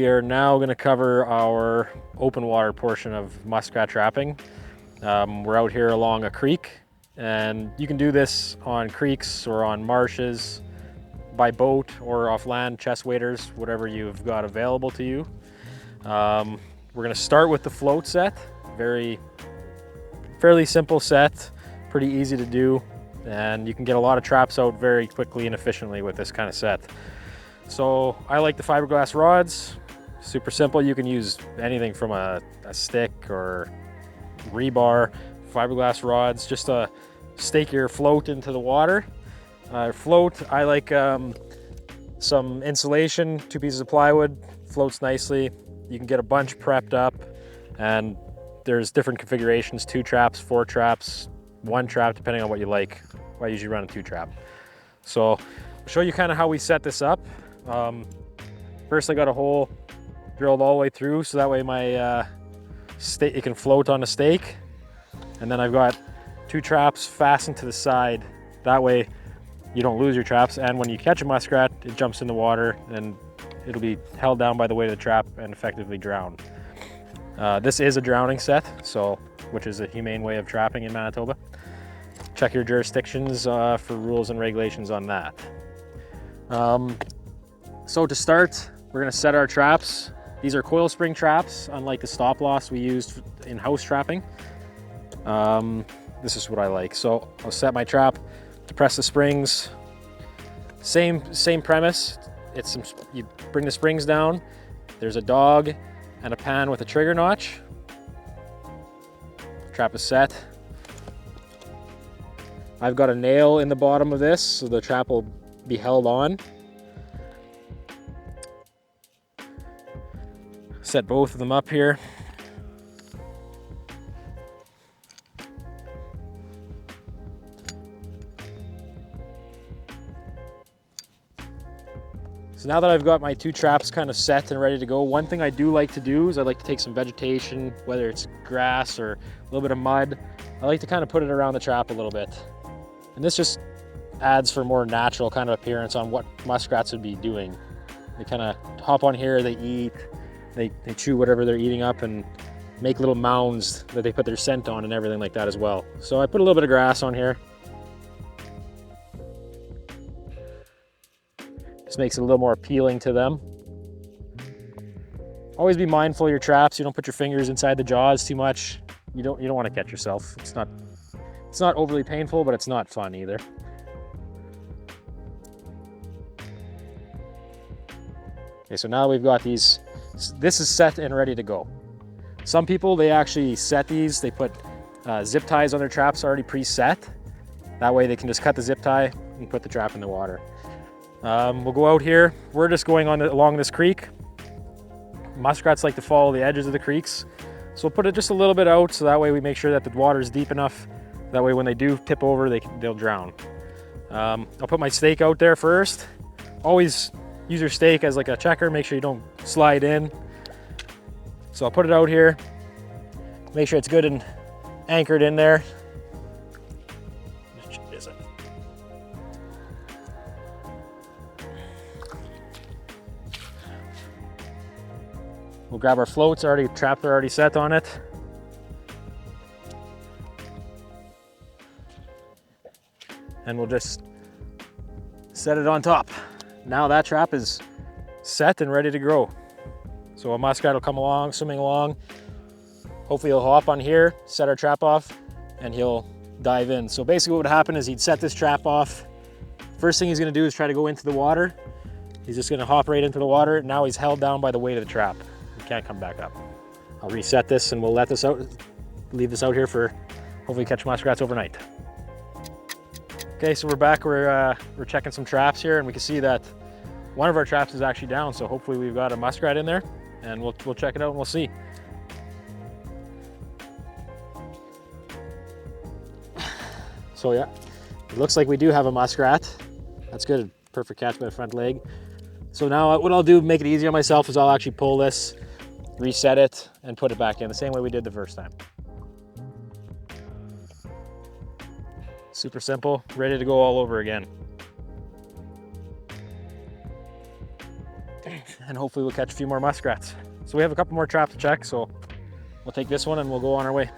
we are now going to cover our open water portion of muskrat trapping. We're out here along a creek, and you can do this on creeks or on marshes, by boat or off land, chest waders, whatever you've got available to you. We're going to start with the float set. Fairly simple set, pretty easy to do, and you can get a lot of traps out very quickly and efficiently with this kind of set. So I like the fiberglass rods. Super simple. You can use anything from a stick or rebar, fiberglass rods, just to stake your float into the water. Float, I like some insulation, 2 pieces of plywood, floats nicely. You can get a bunch prepped up, and there's different configurations, 2 traps, 4 traps, 1 trap, depending on what you like. I usually run a 2 trap. So I'll show you kind of how we set this up. First I got a hole drilled all the way through, so that way my it can float on a stake. And then I've got 2 traps fastened to the side. That way you don't lose your traps, and when you catch a muskrat, it jumps in the water and it'll be held down by the weight of the trap and effectively drowned. This is a drowning set, which is a humane way of trapping in Manitoba. Check your jurisdictions for rules and regulations on that. So to start, we're going to set our traps. These are coil spring traps, unlike the stop loss we used in house trapping. This is what I like. So I'll set my trap, depress the springs. Same premise. You bring the springs down. There's a dog and a pan with a trigger notch. Trap is set. I've got a nail in the bottom of this, so the trap will be held on. Set both of them up here. So now that I've got my 2 traps kind of set and ready to go, one thing I do like to do is I like to take some vegetation, whether it's grass or a little bit of mud. I like to kind of put it around the trap a little bit. And this just adds for more natural kind of appearance on what muskrats would be doing. They kind of hop on here, they eat, they chew whatever they're eating up and make little mounds that they put their scent on and everything like that as well. So I put a little bit of grass on here. Just makes it a little more appealing to them. Always be mindful of your traps. You don't put your fingers inside the jaws too much. You don't want to catch yourself. It's not overly painful, but it's not fun either. Okay, so now we've got these. This is set and ready to go. Some people, they actually set these. They put zip ties on their traps already preset. That way they can just cut the zip tie and put the trap in the water. We'll go out here. We're just going along this creek. Muskrats like to follow the edges of the creeks. So we'll put it just a little bit out, so that way we make sure that the water is deep enough. That way when they do tip over, they'll drown. I'll put my stake out there first. Always use your stake as like a checker. Make sure you don't slide in. So I'll put it out here. Make sure it's good and anchored in there. We'll grab our floats, trapped, already set on it. And we'll just set it on top. Now that trap is set and ready to grow. So a muskrat will come along, swimming along. Hopefully he'll hop on here, set our trap off, and he'll dive in. So basically what would happen is he'd set this trap off. First thing he's gonna do is try to go into the water. He's just gonna hop right into the water. Now he's held down by the weight of the trap. He can't come back up. I'll reset this and we'll let this out, leave this out here for hopefully catch muskrats overnight. Okay, so we're back. We're checking some traps here, and we can see that one of our traps is actually down. So hopefully we've got a muskrat in there, and we'll check it out and we'll see. So yeah, it looks like we do have a muskrat. That's good. Perfect catch by the front leg. So now what I'll do to make it easy on myself is I'll actually pull this, reset it, and put it back in the same way we did the first time. Super simple, ready to go all over again. and hopefully we'll catch a few more muskrats. So we have a couple more traps to check, so we'll take this one and we'll go on our way.